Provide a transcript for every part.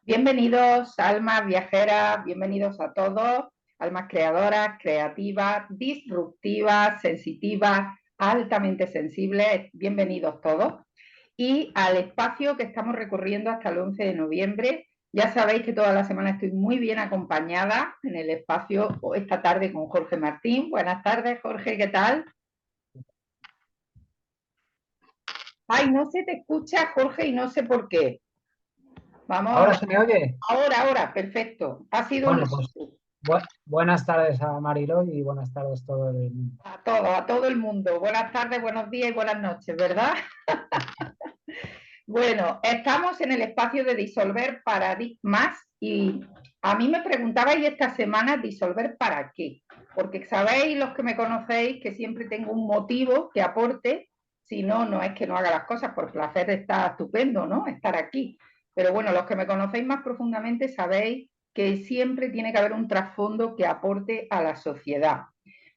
Bienvenidos, almas viajeras, bienvenidos a todos, almas creadoras, creativas, disruptivas, sensitivas, altamente sensibles, bienvenidos todos. Y al espacio que estamos recorriendo hasta el 11 de noviembre. Ya sabéis que toda la semana estoy muy bien acompañada en el espacio esta tarde con Jorge Martín. Buenas tardes, Jorge, ¿qué tal? Ay, no se te escucha, Jorge, y no sé por qué. Vamos a ¿Ahora ver. se me oye? Ahora, perfecto. Ha sido un Bueno, pues buenas tardes a Mariló y buenas tardes a todo el mundo. a todo el mundo. Buenas tardes, buenos días y buenas noches, ¿verdad? Bueno, estamos en el espacio de disolver paradigmas y a mí me preguntabais esta semana disolver para qué. Porque sabéis los que me conocéis que siempre tengo un motivo que aporte, si no, no es que no haga las cosas por placer, está estupendo, ¿no? Estar aquí. Pero bueno, los que me conocéis más profundamente sabéis que siempre tiene que haber un trasfondo que aporte a la sociedad.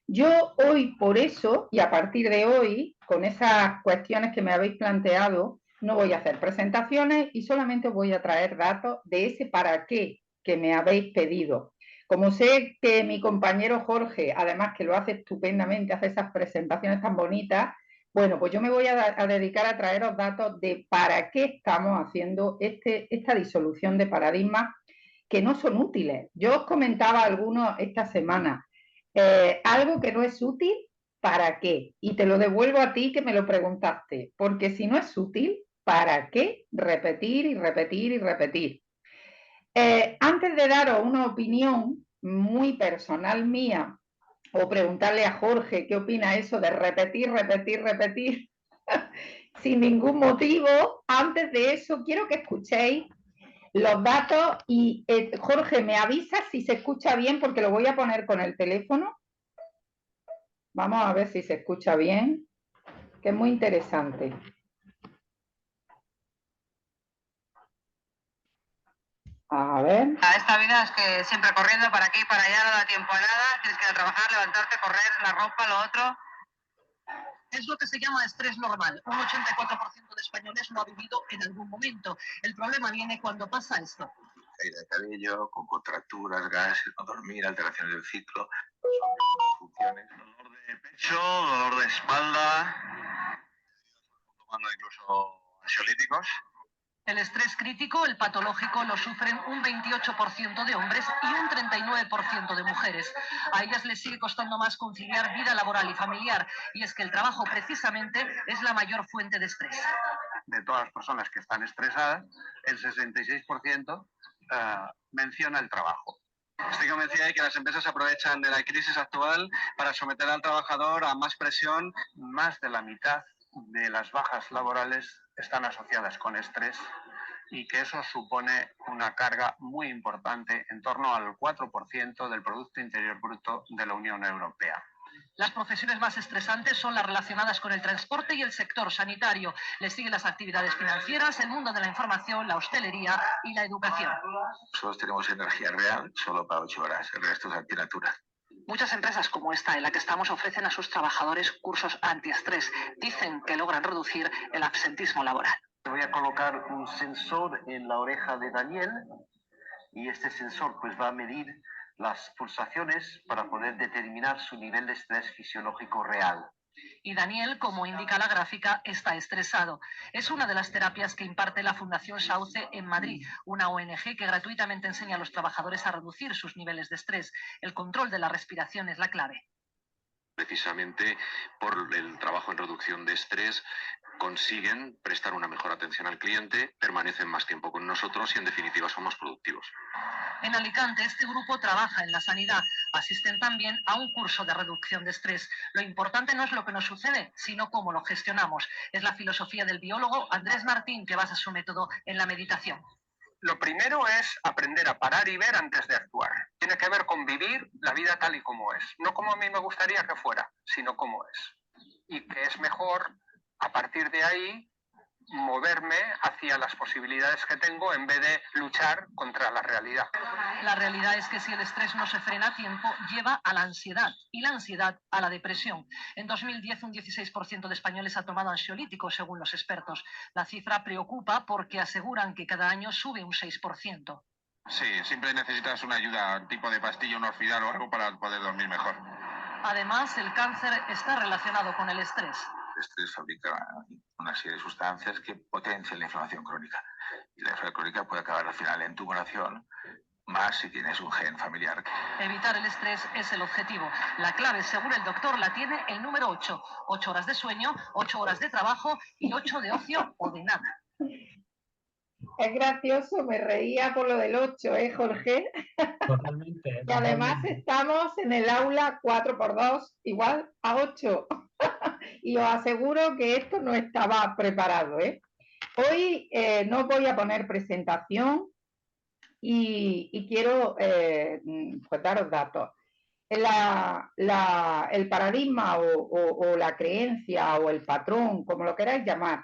Yo hoy, por eso, y a partir de hoy, con esas cuestiones que me habéis planteado, no voy a hacer presentaciones y solamente voy a traer datos de ese para qué que me habéis pedido. Como sé que mi compañero Jorge, además que lo hace estupendamente, hace esas presentaciones tan bonitas, bueno, pues yo me voy a dedicar a traeros datos de para qué estamos haciendo esta disolución de paradigmas que no son útiles. Yo os comentaba algunos esta semana. Algo que no es útil, ¿para qué? Y te lo devuelvo a ti que me lo preguntaste, porque si no es útil, ¿para qué repetir y repetir y repetir? Antes de daros una opinión muy personal mía, o preguntarle a Jorge qué opina eso de repetir, repetir, repetir, sin ningún motivo, antes de eso quiero que escuchéis los datos y Jorge, me avisa si se escucha bien porque lo voy a poner con el teléfono. Vamos a ver si se escucha bien, que es muy interesante. A ver. Esta vida es que siempre corriendo para aquí, para allá, no da tiempo a nada, tienes que ir a trabajar, levantarte, correr, la ropa, lo otro. Es lo que se llama estrés normal. Un 84% de españoles lo ha vivido en algún momento. El problema viene cuando pasa esto. Caída de cabello, con contracturas, gases, no dormir, alteraciones del ciclo, funciones, dolor de pecho, dolor de espalda, tomando incluso ansiolíticos. El estrés crítico, el patológico, lo sufren un 28% de hombres y un 39% de mujeres. A ellas les sigue costando más conciliar vida laboral y familiar, y es que el trabajo precisamente es la mayor fuente de estrés. De todas las personas que están estresadas, el 66% menciona el trabajo. Estoy convencida de que las empresas aprovechan de la crisis actual para someter al trabajador a más presión. Más de la mitad de las bajas laborales están asociadas con estrés y que eso supone una carga muy importante, en torno al 4% del Producto Interior Bruto de la Unión Europea. Las profesiones más estresantes son las relacionadas con el transporte y el sector sanitario. Les siguen las actividades financieras, el mundo de la información, la hostelería y la educación. Nosotros tenemos energía real solo para 8 horas, el resto es antinatura. Muchas empresas como esta en la que estamos ofrecen a sus trabajadores cursos antiestrés. Dicen que logran reducir el absentismo laboral. Voy a colocar un sensor en la oreja de Daniel y este sensor pues va a medir las pulsaciones para poder determinar su nivel de estrés fisiológico real. Y Daniel, como indica la gráfica, está estresado. Es una de las terapias que imparte la Fundación Sauce en Madrid, una ONG que gratuitamente enseña a los trabajadores a reducir sus niveles de estrés. El control de la respiración es la clave. Precisamente por el trabajo en reducción de estrés consiguen prestar una mejor atención al cliente, permanecen más tiempo con nosotros y en definitiva son más productivos. En Alicante este grupo trabaja en la sanidad, asisten también a un curso de reducción de estrés. Lo importante no es lo que nos sucede, sino cómo lo gestionamos. Es la filosofía del biólogo Andrés Martín que basa su método en la meditación. Lo primero es aprender a parar y ver antes de actuar. Tiene que ver con vivir la vida tal y como es. No como a mí me gustaría que fuera, sino como es. Y que es mejor, a partir de ahí, moverme hacia las posibilidades que tengo en vez de luchar contra la realidad. La realidad es que si el estrés no se frena a tiempo, lleva a la ansiedad y la ansiedad a la depresión. En 2010 un 16% de españoles ha tomado ansiolíticos, según los expertos. La cifra preocupa porque aseguran que cada año sube un 6%. Sí, siempre necesitas una ayuda, tipo de pastilla, un orfidal o algo para poder dormir mejor. Además, el cáncer está relacionado con el estrés. El estrés fabrica una serie de sustancias que potencian la inflamación crónica. Y la inflamación crónica puede acabar al final en tumoración, más si tienes un gen familiar. Evitar el estrés es el objetivo. La clave, según el doctor, la tiene el número 8. 8 horas de sueño, 8 horas de trabajo y 8 de ocio o de nada. Es gracioso, me reía por lo del 8, Jorge? Totalmente. Y además estamos en el aula 4×2, igual a 8. Y os aseguro que esto no estaba preparado, ¿eh? Hoy no voy a poner presentación y quiero pues daros datos. El paradigma o la creencia o el patrón, como lo queráis llamar,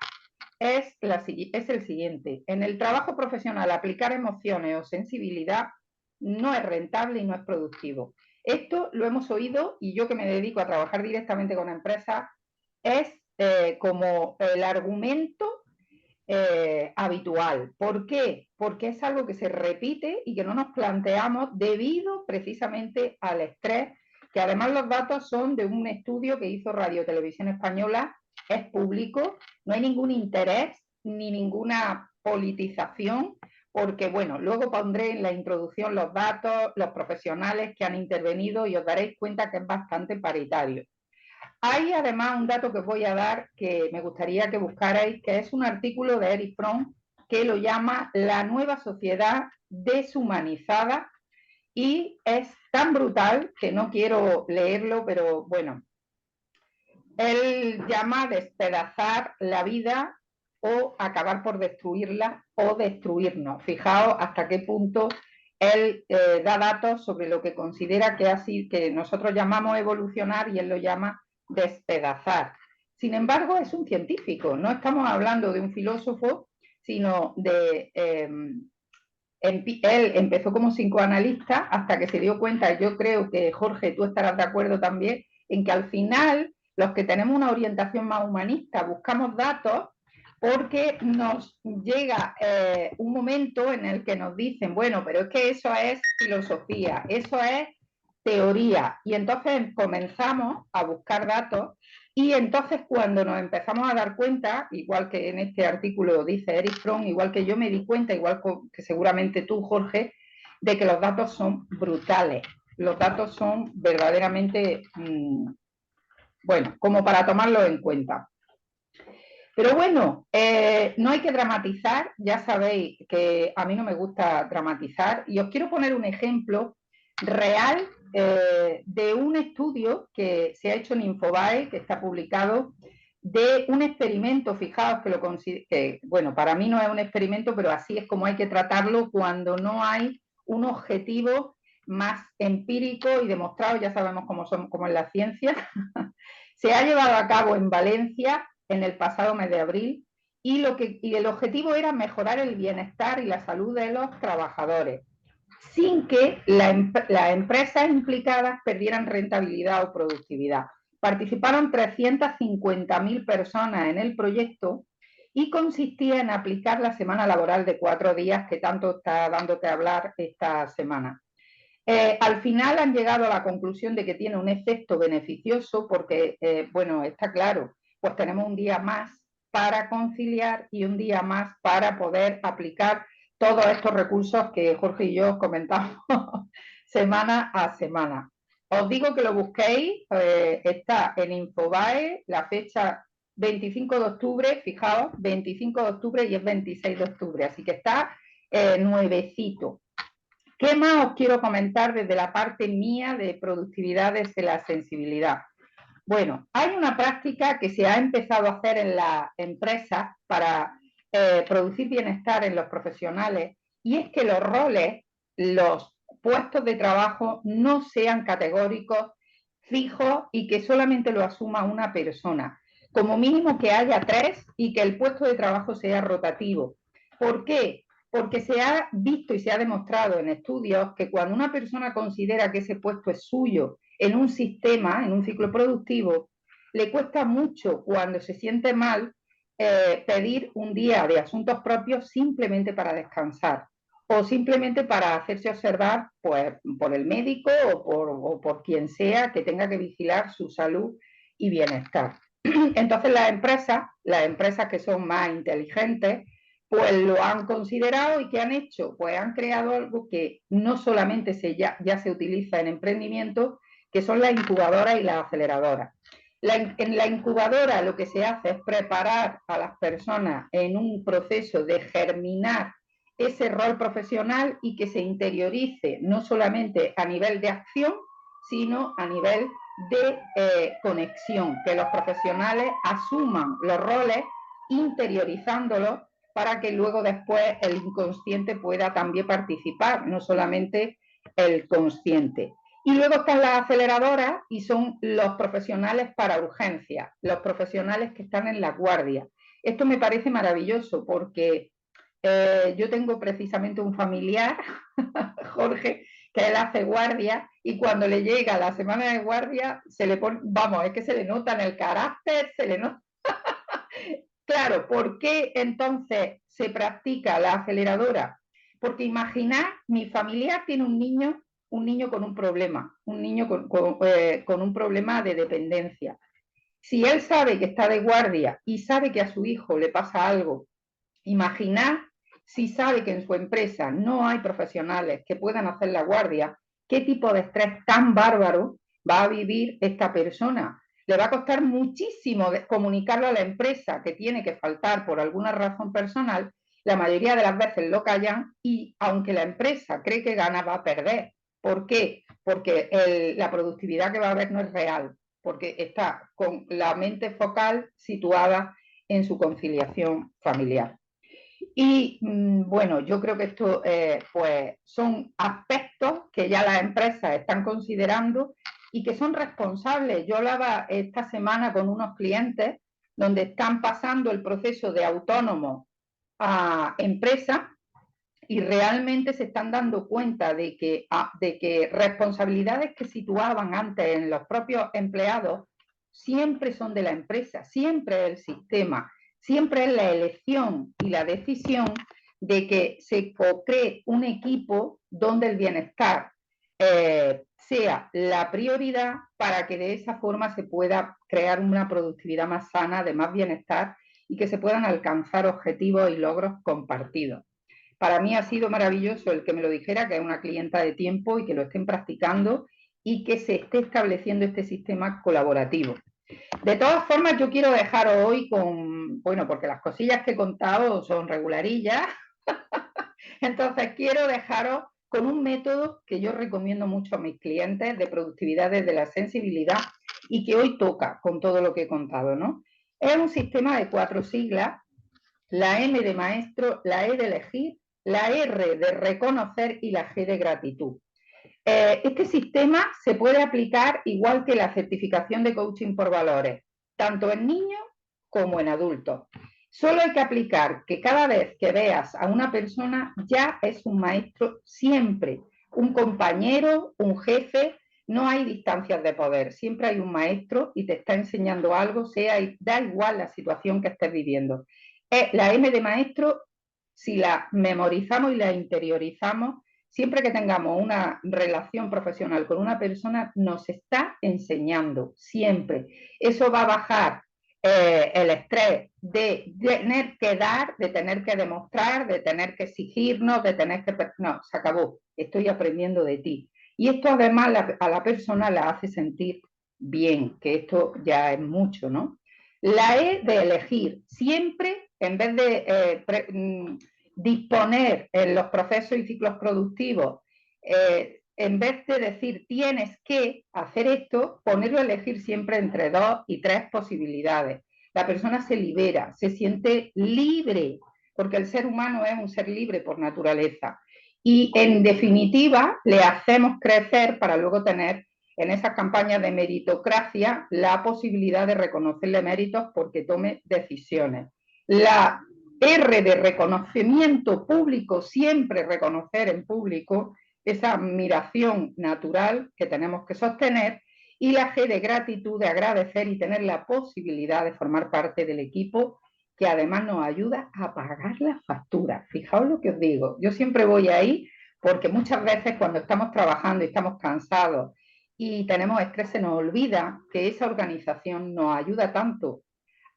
es el siguiente. En el trabajo profesional, aplicar emociones o sensibilidad no es rentable y no es productivo. Esto lo hemos oído, y yo que me dedico a trabajar directamente con empresas, es como el argumento habitual. ¿Por qué? Porque es algo que se repite y que no nos planteamos debido precisamente al estrés, que además los datos son de un estudio que hizo Radio Televisión Española, es público, no hay ningún interés ni ninguna politización, porque bueno, luego pondré en la introducción los datos, los profesionales que han intervenido y os daréis cuenta que es bastante paritario. Hay además un dato que os voy a dar que me gustaría que buscarais, que es un artículo de Erich Fromm que lo llama La nueva sociedad deshumanizada, y es tan brutal que no quiero leerlo, pero bueno, él llama despedazar la vida o acabar por destruirla o destruirnos. Fijaos hasta qué punto él da datos sobre lo que considera que nosotros llamamos evolucionar y él lo llama despedazar. Sin embargo, es un científico, no estamos hablando de un filósofo, sino de... él empezó como psicoanalista hasta que se dio cuenta, yo creo que Jorge, tú estarás de acuerdo también, en que al final los que tenemos una orientación más humanista buscamos datos porque nos llega un momento en el que nos dicen, bueno, pero es que eso es filosofía, eso es teoría, y entonces comenzamos a buscar datos, y entonces cuando nos empezamos a dar cuenta, igual que en este artículo dice Erich Fromm, igual que yo me di cuenta, igual que seguramente tú, Jorge, de que los datos son brutales, los datos son verdaderamente, bueno, como para tomarlo en cuenta. Pero bueno, no hay que dramatizar, ya sabéis que a mí no me gusta dramatizar, y os quiero poner un ejemplo real de un estudio que se ha hecho en Infobae, que está publicado, de un experimento. Fijaos que bueno, para mí no es un experimento, pero así es como hay que tratarlo cuando no hay un objetivo más empírico y demostrado, ya sabemos cómo es la ciencia. Se ha llevado a cabo en Valencia en el pasado mes de abril, y el objetivo era mejorar el bienestar y la salud de los trabajadores, sin que las empresas implicadas perdieran rentabilidad o productividad. Participaron 350.000 personas en el proyecto y consistía en aplicar la semana laboral de 4 días que tanto está dando que hablar esta semana. Al final han llegado a la conclusión de que tiene un efecto beneficioso porque, bueno, está claro, pues tenemos un día más para conciliar y un día más para poder aplicar todos estos recursos que Jorge y yo comentamos semana a semana. Os digo que lo busquéis, está en Infobae, la fecha 25 de octubre, fijaos, 25 de octubre y es 26 de octubre, así que está nuevecito. ¿Qué más os quiero comentar desde la parte mía de productividad desde la sensibilidad? Bueno, hay una práctica que se ha empezado a hacer en las empresas para producir bienestar en los profesionales, y es que los roles, los puestos de trabajo no sean categóricos, fijos y que solamente lo asuma una persona. como mínimo que haya 3 y que el puesto de trabajo sea rotativo. ¿Por qué? Porque se ha visto y se ha demostrado en estudios que cuando una persona considera que ese puesto es suyo en un sistema, en un ciclo productivo, le cuesta mucho cuando se siente mal pedir un día de asuntos propios simplemente para descansar o simplemente para hacerse observar pues, por el médico o por quien sea que tenga que vigilar su salud y bienestar. Entonces las empresas que son más inteligentes, pues lo han considerado y ¿qué han hecho? Pues han creado algo que no solamente ya se utiliza en emprendimiento, que son las incubadoras y las aceleradoras. En la incubadora lo que se hace es preparar a las personas en un proceso de germinar ese rol profesional y que se interiorice no solamente a nivel de acción, sino a nivel de conexión, que los profesionales asuman los roles interiorizándolos para que luego después el inconsciente pueda también participar, no solamente el consciente. Y luego están las aceleradoras y son los profesionales para urgencia, los profesionales que están en la guardia. Esto me parece maravilloso porque yo tengo precisamente un familiar, Jorge, que él hace guardia y cuando le llega la semana de guardia se le pone, vamos, es que se le nota en el carácter, se le nota. Claro, ¿por qué entonces se practica la aceleradora? Porque imaginad, mi familiar tiene un niño con un problema, un niño con un problema de dependencia. Si él sabe que está de guardia y sabe que a su hijo le pasa algo, imaginad si sabe que en su empresa no hay profesionales que puedan hacer la guardia, qué tipo de estrés tan bárbaro va a vivir esta persona. Le va a costar muchísimo comunicarlo a la empresa que tiene que faltar por alguna razón personal. La mayoría de las veces lo callan y aunque la empresa cree que gana, va a perder. ¿Por qué? Porque la productividad que va a haber no es real, porque está con la mente focal situada en su conciliación familiar. Y bueno, yo creo que esto pues son aspectos que ya las empresas están considerando y que son responsables. Yo hablaba esta semana con unos clientes donde están pasando el proceso de autónomo a empresa y realmente se están dando cuenta de que responsabilidades que situaban antes en los propios empleados siempre son de la empresa, siempre es el sistema, siempre es la elección y la decisión de que se cree un equipo donde el bienestar sea la prioridad para que de esa forma se pueda crear una productividad más sana, de más bienestar y que se puedan alcanzar objetivos y logros compartidos. Para mí ha sido maravilloso el que me lo dijera, que es una clienta de tiempo y que lo estén practicando y que se esté estableciendo este sistema colaborativo. De todas formas, yo quiero dejaros hoy con, bueno, porque las cosillas que he contado son regularillas, entonces quiero dejaros con un método que yo recomiendo mucho a mis clientes de productividad desde la sensibilidad y que hoy toca con todo lo que he contado, ¿no? Es un sistema de 4 siglas, la M de maestro, la E de elegir, la R de reconocer y la G de gratitud. Este sistema se puede aplicar igual que la certificación de coaching por valores, tanto en niños como en adultos. Solo hay que aplicar que cada vez que veas a una persona ya es un maestro siempre, un compañero, un jefe, no hay distancias de poder, siempre hay un maestro y te está enseñando algo, da igual la situación que estés viviendo. La M de maestro, si la memorizamos y la interiorizamos, siempre que tengamos una relación profesional con una persona, nos está enseñando, siempre. Eso va a bajar el estrés de tener que dar, de tener que demostrar, de tener que exigirnos, de tener que... No, se acabó, estoy aprendiendo de ti. Y esto además a la persona la hace sentir bien, que esto ya es mucho, ¿no? La E de elegir, siempre en vez de disponer en los procesos y ciclos productivos, en vez de decir tienes que hacer esto, ponerlo a elegir siempre entre 2 y 3 posibilidades. La persona se libera, se siente libre, porque el ser humano es un ser libre por naturaleza. Y en definitiva, le hacemos crecer para luego tener en esas campañas de meritocracia la posibilidad de reconocerle méritos porque tome decisiones. La R de reconocimiento público, siempre reconocer en público esa admiración natural que tenemos que sostener, y la G de gratitud, de agradecer y tener la posibilidad de formar parte del equipo que además nos ayuda a pagar las facturas. Fijaos lo que os digo, yo siempre voy ahí porque muchas veces cuando estamos trabajando y estamos cansados y tenemos estrés, se nos olvida que esa organización nos ayuda tanto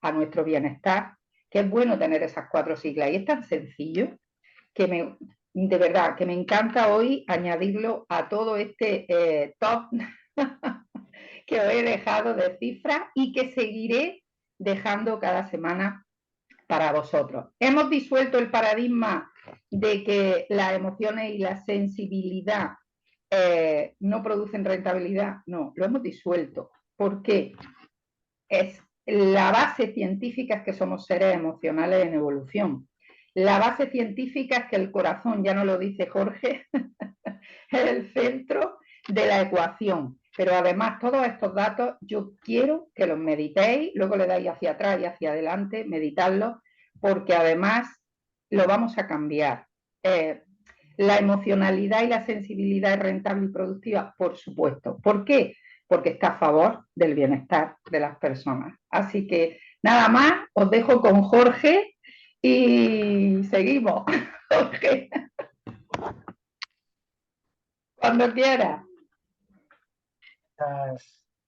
a nuestro bienestar, que es bueno tener esas 4 siglas. Y es tan sencillo que de verdad, que me encanta hoy añadirlo a todo este top que os he dejado de cifras y que seguiré dejando cada semana para vosotros. Hemos disuelto el paradigma de que las emociones y la sensibilidad no producen rentabilidad. No, lo hemos disuelto. ¿Por qué? Es la base científica es que somos seres emocionales en evolución. La base científica es que el corazón, ya no lo dice Jorge, es el centro de la ecuación. Pero además todos estos datos yo quiero que los meditéis, luego le dais hacia atrás y hacia adelante, meditadlos, porque además lo vamos a cambiar. La emocionalidad y la sensibilidad es rentable y productiva, por supuesto. ¿Por qué? Porque está a favor del bienestar de las personas. Así que nada más, os dejo con Jorge y seguimos. Jorge. Cuando quieras.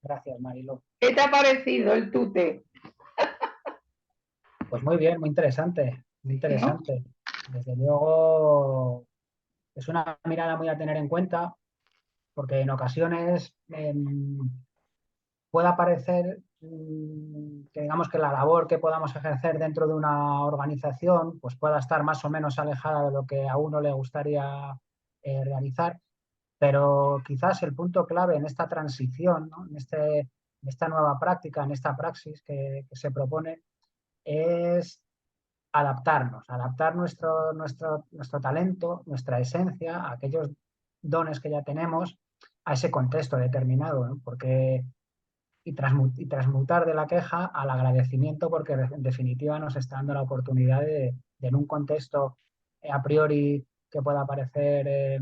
Gracias, Mariló. ¿Qué te ha parecido el tute? Pues muy bien, muy interesante, muy interesante. Desde luego es una mirada muy a tener en cuenta, porque en ocasiones pueda parecer que digamos que la labor que podamos ejercer dentro de una organización pues pueda estar más o menos alejada de lo que a uno le gustaría realizar, pero quizás el punto clave en esta transición, ¿no? en esta nueva práctica, en esta praxis que se propone, es adaptar nuestro talento, nuestra esencia, a aquellos dones que ya tenemos a ese contexto determinado, ¿no? Y transmutar de la queja al agradecimiento, porque en definitiva nos está dando la oportunidad de en un contexto a priori que pueda parecer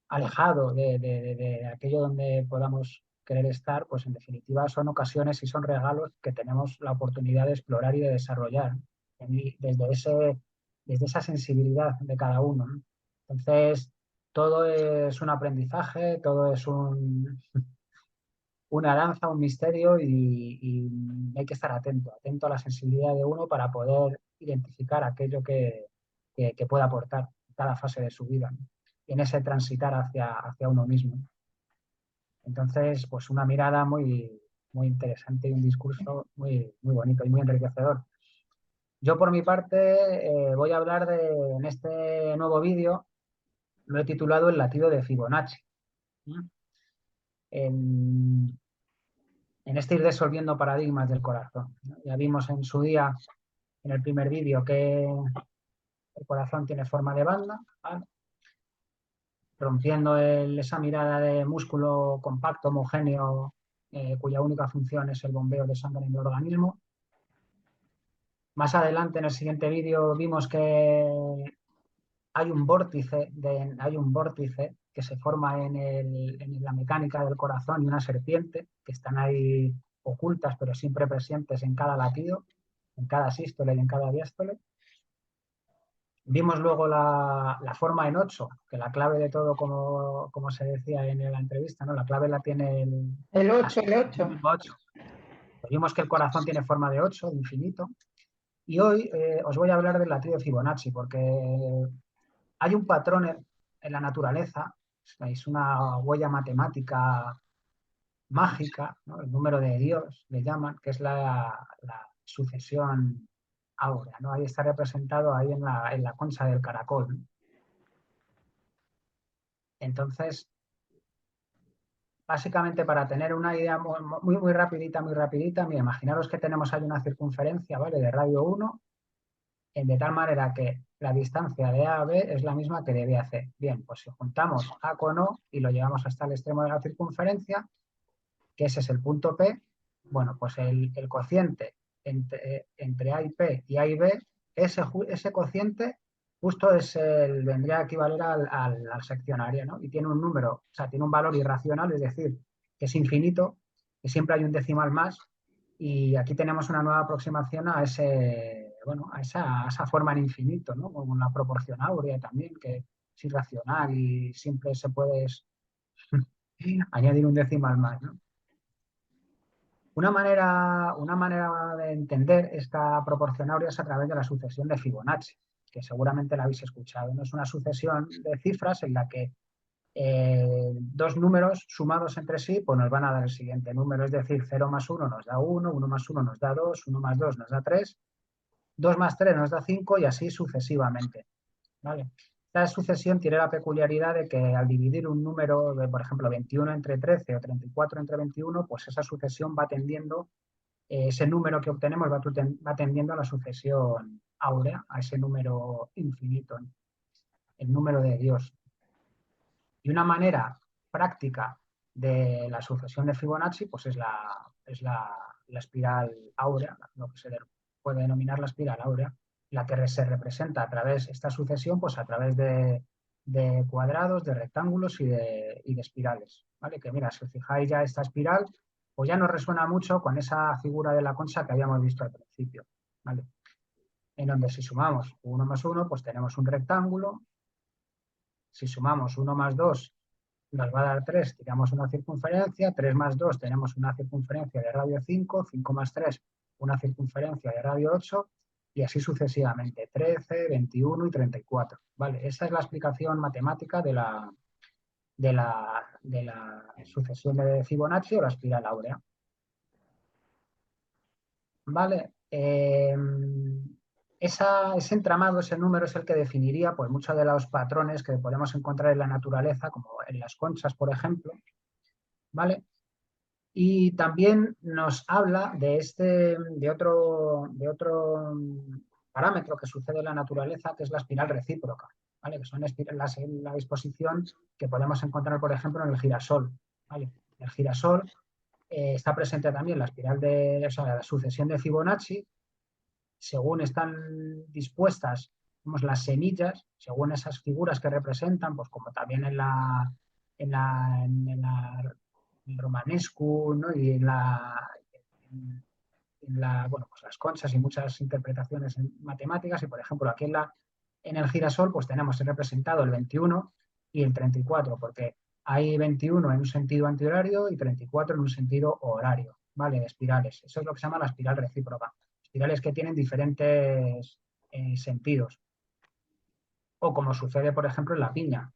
alejado de aquello donde podamos querer estar, pues en definitiva son ocasiones y son regalos que tenemos la oportunidad de explorar y de desarrollar desde esa sensibilidad de cada uno, ¿no? Entonces, todo es un aprendizaje, todo es una danza, un misterio y hay que estar atento a la sensibilidad de uno para poder identificar aquello que pueda aportar en cada fase de su vida, ¿no? Y en ese transitar hacia uno mismo. Entonces, pues una mirada muy, muy interesante y un discurso muy, muy bonito y muy enriquecedor. Yo por mi parte voy a hablar en este nuevo vídeo, lo he titulado El latido de Fibonacci. En este ir disolviendo paradigmas del corazón, ¿no? Ya vimos en su día, en el primer vídeo, que el corazón tiene forma de banda, ¿vale? Rompiendo esa mirada de músculo compacto, homogéneo, cuya única función es el bombeo de sangre en el organismo. Más adelante, en el siguiente vídeo, vimos que hay un vórtice que se forma en la mecánica del corazón y una serpiente que están ahí ocultas, pero siempre presentes en cada latido, en cada sístole y en cada diástole. Vimos luego la forma en 8, que la clave de todo, como se decía en la entrevista, ¿no? La clave la tiene el 8. Pues vimos que el corazón tiene forma de 8, de infinito. Y hoy os voy a hablar del latido de Fibonacci, porque hay un patrón en la naturaleza, es una huella matemática mágica, ¿no? El número de Dios le llaman, que es la sucesión áurea, ¿no? Ahí está representado ahí en la concha del caracol, ¿no? Entonces, básicamente para tener una idea muy, muy rapidita, mira, imaginaros que tenemos ahí una circunferencia, ¿vale? De radio 1, de tal manera que la distancia de A a B es la misma que de B a C. Bien, pues si juntamos A con O y lo llevamos hasta el extremo de la circunferencia, que ese es el punto P, bueno, pues el cociente entre A y P y A y B, ese cociente justo vendría a equivaler al seccionario, ¿no? Y tiene un número, o sea, tiene un valor irracional, es decir, que es infinito, que siempre hay un decimal más, y aquí tenemos una nueva aproximación a esa forma en infinito, ¿no? Con la proporción áurea también, que es irracional y siempre se puede añadir un decimal más, ¿no? Una manera de entender esta proporción áurea es a través de la sucesión de Fibonacci, que seguramente la habéis escuchado, ¿no? Es una sucesión de cifras en la que dos números sumados entre sí pues nos van a dar el siguiente número, es decir, 0 más 1 nos da 1, 1 más 1 nos da 2, 1 más 2 nos da 3, 2 más 3 nos da 5 y así sucesivamente, ¿vale? Esta sucesión tiene la peculiaridad de que al dividir un número de, por ejemplo, 21 entre 13 o 34 entre 21, pues esa sucesión va tendiendo, ese número que obtenemos va tendiendo a la sucesión áurea, a ese número infinito, el número de Dios. Y una manera práctica de la sucesión de Fibonacci pues es la espiral áurea, lo que se puede denominar la espiral áurea, la que se representa a través, esta sucesión, pues a través de cuadrados, de rectángulos y de espirales, ¿vale? Que mira, si os fijáis ya esta espiral, pues ya nos resuena mucho con esa figura de la concha que habíamos visto al principio, ¿vale? En donde si sumamos 1 más 1, pues tenemos un rectángulo. Si sumamos 1 más 2, nos va a dar 3, tiramos una circunferencia, 3 más 2 tenemos una circunferencia de radio 5, 5 más 3 una circunferencia de radio 8 y así sucesivamente, 13, 21 y 34. ¿Vale? Esa es la explicación matemática de la sucesión de Fibonacci o la espiral áurea. ¿Vale? Ese entramado, ese número es el que definiría pues, muchos de los patrones que podemos encontrar en la naturaleza, como en las conchas, por ejemplo, ¿vale? Y también nos habla de otro parámetro que sucede en la naturaleza, que es la espiral recíproca, ¿vale? Que son la disposición que podemos encontrar, por ejemplo, en el girasol, ¿vale? En el girasol está presente también la espiral la sucesión de Fibonacci. Según están dispuestas, las semillas, según esas figuras que representan, pues como también en el romanesco, ¿no? Y pues las conchas y muchas interpretaciones matemáticas. Y por ejemplo, aquí en el girasol, pues tenemos representado el 21 y el 34, porque hay 21 en un sentido antihorario y 34 en un sentido horario, ¿vale? De espirales. Eso es lo que se llama la espiral recíproca. Espirales que tienen diferentes sentidos. O como sucede, por ejemplo, en la piña,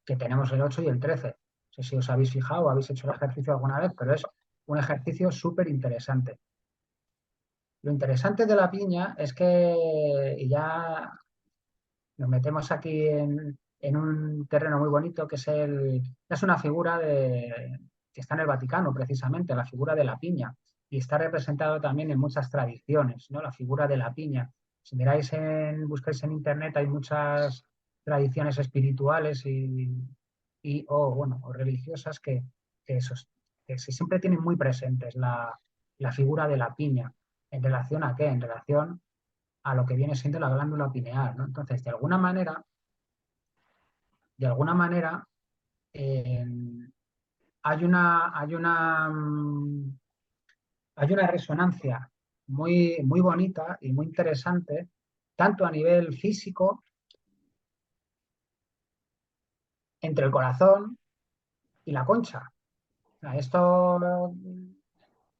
que tenemos el 8 y el 13. No sé si os habéis fijado o habéis hecho el ejercicio alguna vez, pero es un ejercicio súper interesante. Lo interesante de la piña es que, y ya nos metemos aquí en un terreno muy bonito, que es una figura que está en el Vaticano, precisamente, la figura de la piña. Y está representado también en muchas tradiciones, ¿no? La figura de la piña. Si buscáis en internet, hay muchas tradiciones espirituales o religiosas que siempre tienen muy presentes la figura de la piña. ¿En relación a qué? En relación a lo que viene siendo la glándula pineal, ¿no? Entonces, de alguna manera, hay una resonancia muy, muy bonita y muy interesante, tanto a nivel físico, entre el corazón y la concha. Esto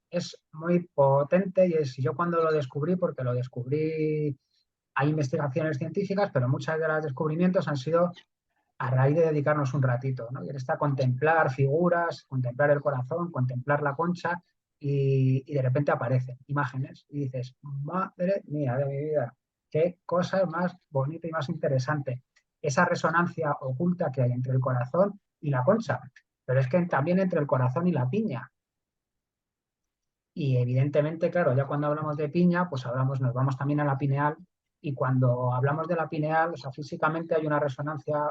es muy potente y yo cuando lo descubrí, porque lo descubrí, hay investigaciones científicas, pero muchos de los descubrimientos han sido a raíz de dedicarnos un ratito, ¿no? Y está contemplar figuras, contemplar el corazón, contemplar la concha y de repente aparecen imágenes y dices, madre mía de mi vida, qué cosa más bonita y más interesante. Esa resonancia oculta que hay entre el corazón y la concha, pero es que también entre el corazón y la piña. Y evidentemente, claro, ya cuando hablamos de piña, pues nos vamos también a la pineal Y cuando hablamos de la pineal, o sea, físicamente hay una resonancia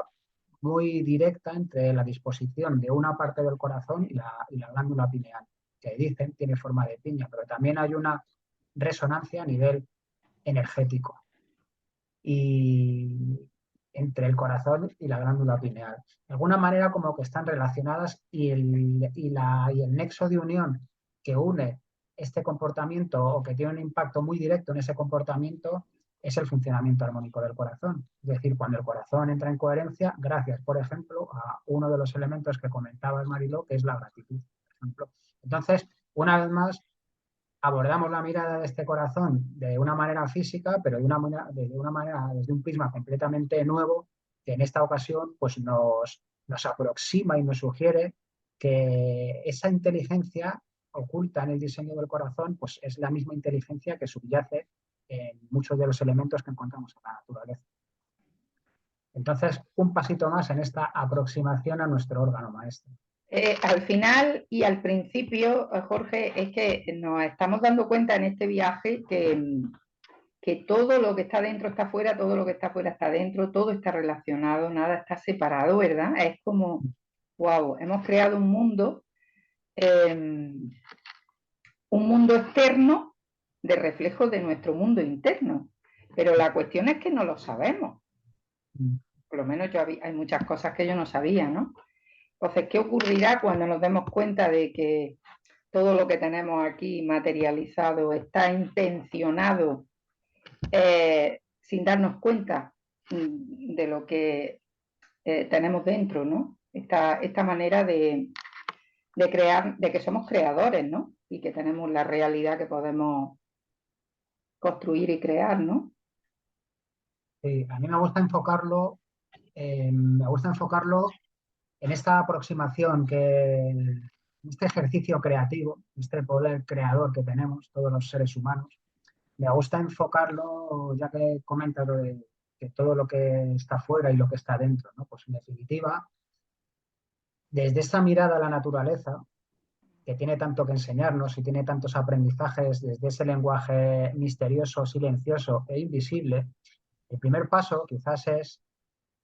muy directa entre la disposición de una parte del corazón y la glándula pineal, que dicen tiene forma de piña, pero también hay una resonancia a nivel energético y entre el corazón y la glándula pineal. De alguna manera como que están relacionadas y el nexo de unión que une este comportamiento o que tiene un impacto muy directo en ese comportamiento es el funcionamiento armónico del corazón. Es decir, cuando el corazón entra en coherencia, gracias, por ejemplo, a uno de los elementos que comentabas, Mariló, que es la gratitud, por ejemplo. Entonces, una vez más, abordamos la mirada de este corazón de una manera física, pero de una manera desde un prisma completamente nuevo, que en esta ocasión pues nos aproxima y nos sugiere que esa inteligencia oculta en el diseño del corazón pues es la misma inteligencia que subyace en muchos de los elementos que encontramos en la naturaleza. Entonces, un pasito más en esta aproximación a nuestro órgano maestro. Al final y al principio, Jorge, es que nos estamos dando cuenta en este viaje que todo lo que está dentro está fuera, todo lo que está fuera está dentro, todo está relacionado, nada está separado, ¿verdad? Es como, wow, hemos creado un mundo externo de reflejo de nuestro mundo interno. Pero la cuestión es que no lo sabemos. Por lo menos hay muchas cosas que yo no sabía, ¿no? Entonces, ¿qué ocurrirá cuando nos demos cuenta de que todo lo que tenemos aquí materializado está intencionado sin darnos cuenta de lo que tenemos dentro, ¿no? Esta manera de crear, de que somos creadores, ¿no? Y que tenemos la realidad que podemos construir y crear, ¿no? Sí, a mí me gusta enfocarlo en esta aproximación, este ejercicio creativo, este poder creador que tenemos todos los seres humanos. Me gusta enfocarlo, ya que comentas lo de que todo lo que está fuera y lo que está dentro, ¿no? Pues en definitiva, desde esta mirada a la naturaleza, que tiene tanto que enseñarnos y tiene tantos aprendizajes desde ese lenguaje misterioso, silencioso e invisible, el primer paso quizás es,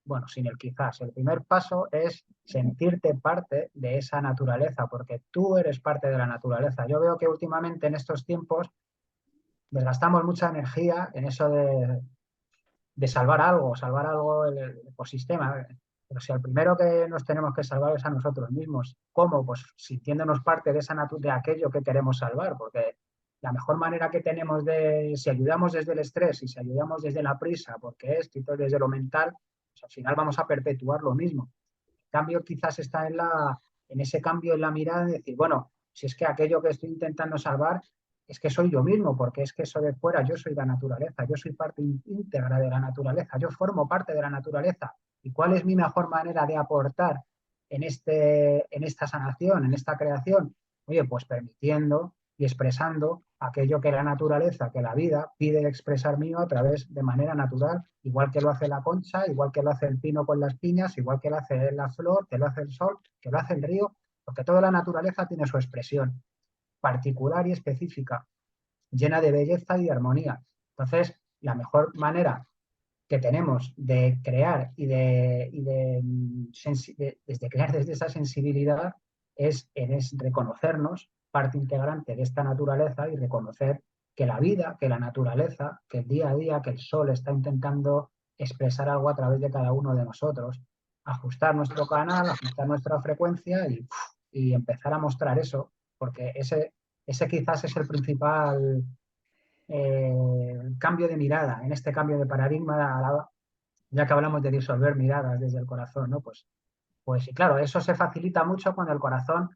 bueno, sin el quizás, el primer paso es sentirte parte de esa naturaleza, porque tú eres parte de la naturaleza. Yo veo que últimamente en estos tiempos desgastamos mucha energía en eso de salvar algo el ecosistema. Pero si al primero que nos tenemos que salvar es a nosotros mismos. ¿Cómo? Pues sintiéndonos parte de aquello que queremos salvar, porque la mejor manera que tenemos si ayudamos desde el estrés y si ayudamos desde la prisa, porque esto y todo desde lo mental, pues al final vamos a perpetuar lo mismo. El cambio quizás está en ese cambio en la mirada de decir, bueno, si es que aquello que estoy intentando salvar es que soy yo mismo, porque es que eso de fuera, yo soy la naturaleza, yo soy parte íntegra de la naturaleza, yo formo parte de la naturaleza. ¿Y cuál es mi mejor manera de aportar en esta sanación, en esta creación? Oye, pues permitiendo y expresando aquello que la naturaleza, que la vida pide expresar mío a través de manera natural, igual que lo hace la concha, igual que lo hace el pino con las piñas, igual que lo hace la flor, que lo hace el sol, que lo hace el río, porque toda la naturaleza tiene su expresión particular y específica, llena de belleza y de armonía. Entonces, la mejor manera que tenemos de crear desde crear desde esa sensibilidad es reconocernos parte integrante de esta naturaleza y reconocer que la vida, que la naturaleza, que el día a día, que el sol está intentando expresar algo a través de cada uno de nosotros, ajustar nuestro canal, ajustar nuestra frecuencia y empezar a mostrar eso, porque ese quizás es el principal cambio de mirada, en este cambio de paradigma, ya que hablamos de disolver miradas desde el corazón, ¿no? Pues claro, eso se facilita mucho cuando el corazón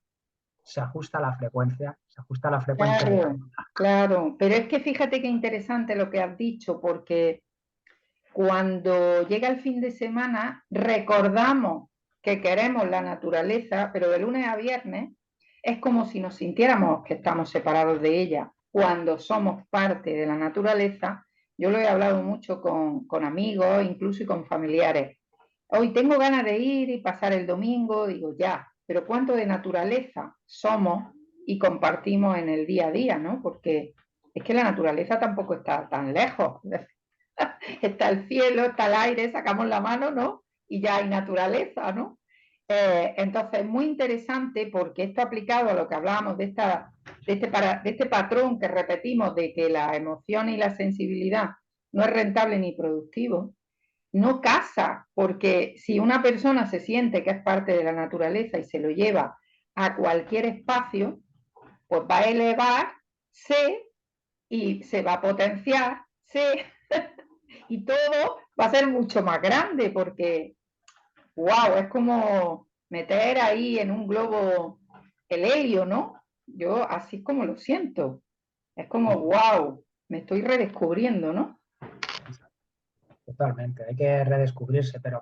se ajusta a la frecuencia, Claro, claro, pero es que fíjate qué interesante lo que has dicho, porque cuando llega el fin de semana recordamos que queremos la naturaleza, pero de lunes a viernes es como si nos sintiéramos que estamos separados de ella. Cuando somos parte de la naturaleza, yo lo he hablado mucho con amigos, incluso y con familiares. Hoy tengo ganas de ir y pasar el domingo, digo ya, pero ¿cuánto de naturaleza somos y compartimos en el día a día, ¿no? Porque es que la naturaleza tampoco está tan lejos. está el cielo, está el aire, sacamos la mano, ¿no? Y ya hay naturaleza, ¿no? Entonces es muy interesante porque esto aplicado a lo que hablábamos de este patrón que repetimos de que la emoción y la sensibilidad no es rentable ni productivo, no casa, porque si una persona se siente que es parte de la naturaleza y se lo lleva a cualquier espacio, pues va a elevarse y se va a potenciarse y todo va a ser mucho más grande porque, wow, es como meter ahí en un globo el helio, ¿no? Yo así es como lo siento. Es como, wow, me estoy redescubriendo, ¿no? Totalmente, hay que redescubrirse, pero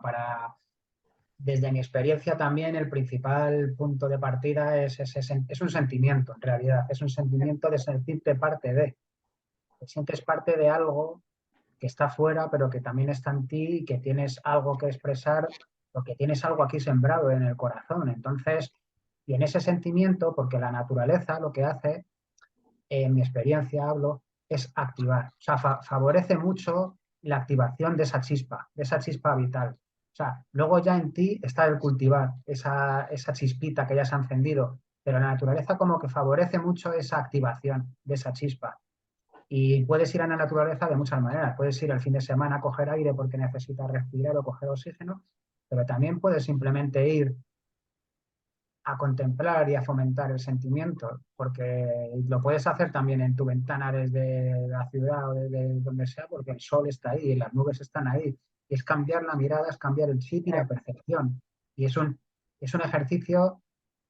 desde mi experiencia también el principal punto de partida es un sentimiento, en realidad, es un sentimiento de sentirte parte de, te sientes parte de algo que está fuera, pero que también está en ti y que tienes algo que expresar, o que tienes algo aquí sembrado en el corazón. Entonces, y en ese sentimiento, porque la naturaleza lo que hace, en mi experiencia hablo, es activar. O sea, favorece mucho la activación de esa chispa vital. O sea, luego ya en ti está el cultivar esa chispita que ya se ha encendido, pero la naturaleza como que favorece mucho esa activación de esa chispa. Y puedes ir a la naturaleza de muchas maneras. Puedes ir el fin de semana a coger aire porque necesitas respirar o coger oxígeno, pero también puedes simplemente ir a contemplar y a fomentar el sentimiento, porque lo puedes hacer también en tu ventana desde la ciudad o desde donde sea, porque el sol está ahí y las nubes están ahí. Y es cambiar la mirada, es cambiar el chip y la percepción. Y es un ejercicio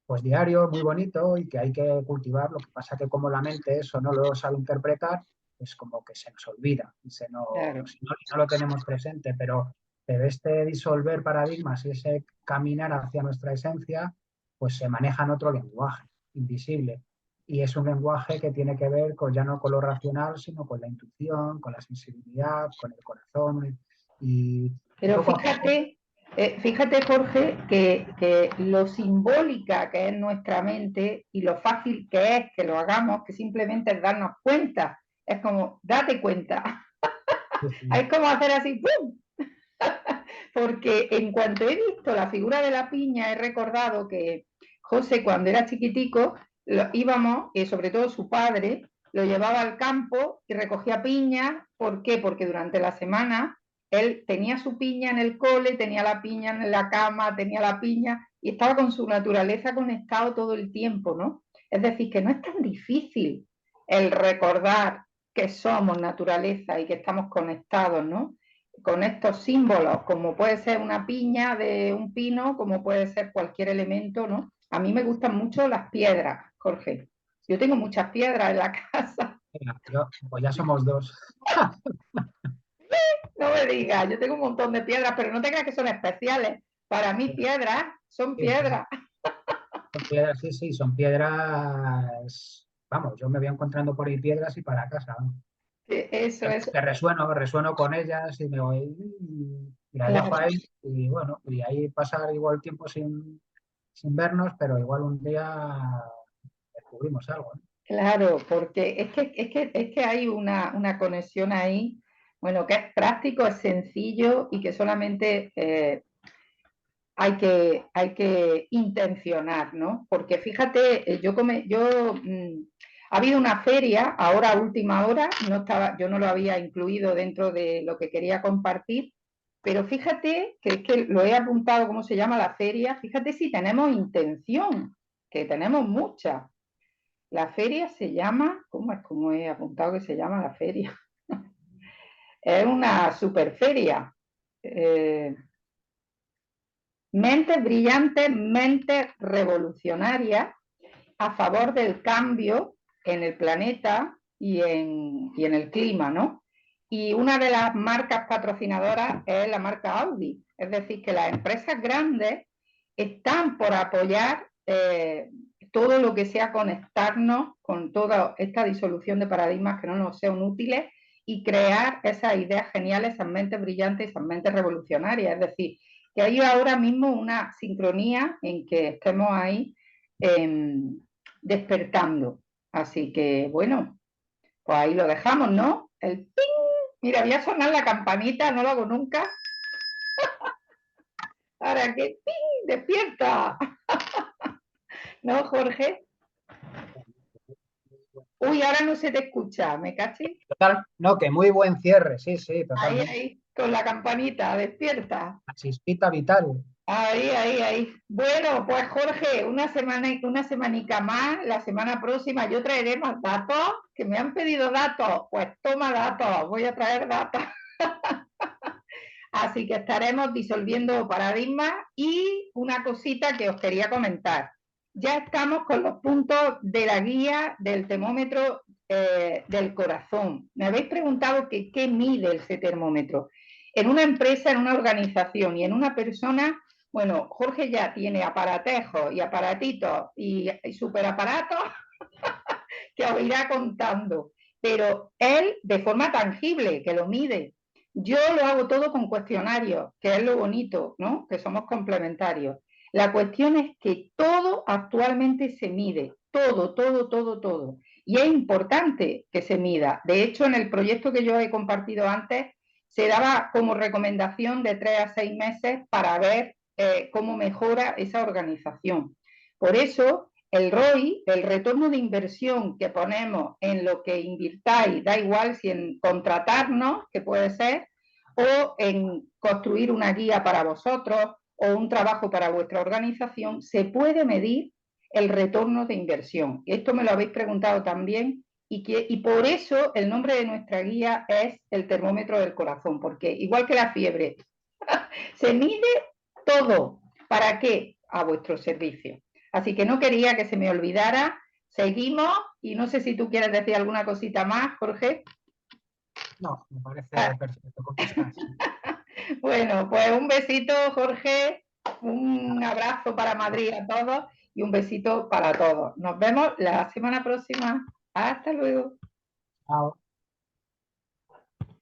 pues diario, muy bonito y que hay que cultivar. Lo que pasa que como la mente eso no lo sabe interpretar, es como que se nos olvida y Claro. no lo tenemos presente, pero este disolver paradigmas y ese caminar hacia nuestra esencia, pues se maneja en otro lenguaje, invisible. Y es un lenguaje que tiene que ver ya no con lo racional, sino con la intuición, con la sensibilidad, con el corazón. Y Pero poco a poco, fíjate, Jorge, que lo simbólica que es nuestra mente y lo fácil que es que lo hagamos, que simplemente es darnos cuenta. Es como, date cuenta. Es como hacer así, ¡pum! Porque en cuanto he visto la figura de la piña, he recordado que José, cuando era chiquitico, íbamos, y sobre todo su padre, lo llevaba al campo y recogía piña. ¿Por qué? Porque durante la semana él tenía su piña en el cole, tenía la piña en la cama, tenía la piña y estaba con su naturaleza conectado todo el tiempo, ¿no? Es decir, que no es tan difícil el recordar que somos naturaleza y que estamos conectados, ¿no? Con estos símbolos, como puede ser una piña de un pino, como puede ser cualquier elemento, ¿no? A mí me gustan mucho las piedras, Jorge. Yo tengo muchas piedras en la casa. pues ya somos dos. No me digas, yo tengo un montón de piedras, pero no te creas que son especiales. Para mí piedras son Sí, sí. piedras. Son piedras, sí, sí, son piedras. Vamos, yo me voy encontrando por ahí piedras y para casa. ¿No? Eso es, Que resueno con ellas y me voy y las dejo claro, ahí y bueno, y ahí pasar igual tiempo sin vernos, pero igual un día descubrimos algo. ¿No? claro, porque es que hay una conexión ahí, bueno, que es práctico, es sencillo y que solamente hay que intencionar, ¿no? Porque fíjate, ha habido una feria, ahora a última hora, yo no lo había incluido dentro de lo que quería compartir, pero fíjate que es que lo he apuntado, ¿cómo se llama la feria? Fíjate si tenemos intención, que tenemos mucha. La feria se llama, ¿cómo he apuntado que se llama la feria? Es una superferia. Mentes brillantes, mentes revolucionarias a favor del cambio en el planeta y en el clima, ¿no? Y una de las marcas patrocinadoras es la marca Audi. Es decir, que las empresas grandes están por apoyar todo lo que sea conectarnos con toda esta disolución de paradigmas que no nos sean útiles y crear esas ideas geniales, esas mentes brillantes, esas mentes revolucionarias. Es decir, que hay ahora mismo una sincronía en que estemos ahí despertando. Así que, bueno, pues ahí lo dejamos, ¿no? El ping. Mira, voy a sonar la campanita, no lo hago nunca. Para que ¡ping! Despierta. ¿No, Jorge? Uy, ahora no se te escucha, ¿me caché? Total, no, que muy buen cierre, sí, sí, Ahí, totalmente. ahí, con la campanita, despierta. La chispita vital. Ahí, ahí, ahí. Bueno, pues Jorge, una semanica más, la semana próxima yo traeré más datos, que me han pedido datos, pues toma datos, voy a traer datos. Así que estaremos disolviendo paradigmas y una cosita que os quería comentar. Ya estamos con los puntos de la guía del termómetro del corazón. Me habéis preguntado que qué mide ese termómetro. En una empresa, en una organización y en una persona, bueno, Jorge ya tiene aparatejos y aparatitos y superaparatos que os irá contando, pero él de forma tangible, que lo mide. Yo lo hago todo con cuestionarios, que es lo bonito, ¿no? Que somos complementarios. La cuestión es que todo actualmente se mide, todo, todo, todo, todo. Y es importante que se mida. De hecho, en el proyecto que yo he compartido antes, se daba como recomendación de 3 a 6 meses para ver cómo mejora esa organización. Por eso, el ROI, el retorno de inversión que ponemos en lo que invirtáis, da igual si en contratarnos, que puede ser, o en construir una guía para vosotros o un trabajo para vuestra organización, se puede medir el retorno de inversión. Esto me lo habéis preguntado también y por eso el nombre de nuestra guía es el termómetro del corazón, porque igual que la fiebre, se mide todo. ¿Para qué? A vuestro servicio. Así que no quería que se me olvidara. Seguimos y no sé si tú quieres decir alguna cosita más, Jorge. No, me parece perfecto como estás. Bueno, pues un besito, Jorge, un abrazo para Madrid a todos y un besito para todos. Nos vemos la semana próxima. Hasta luego. Chao.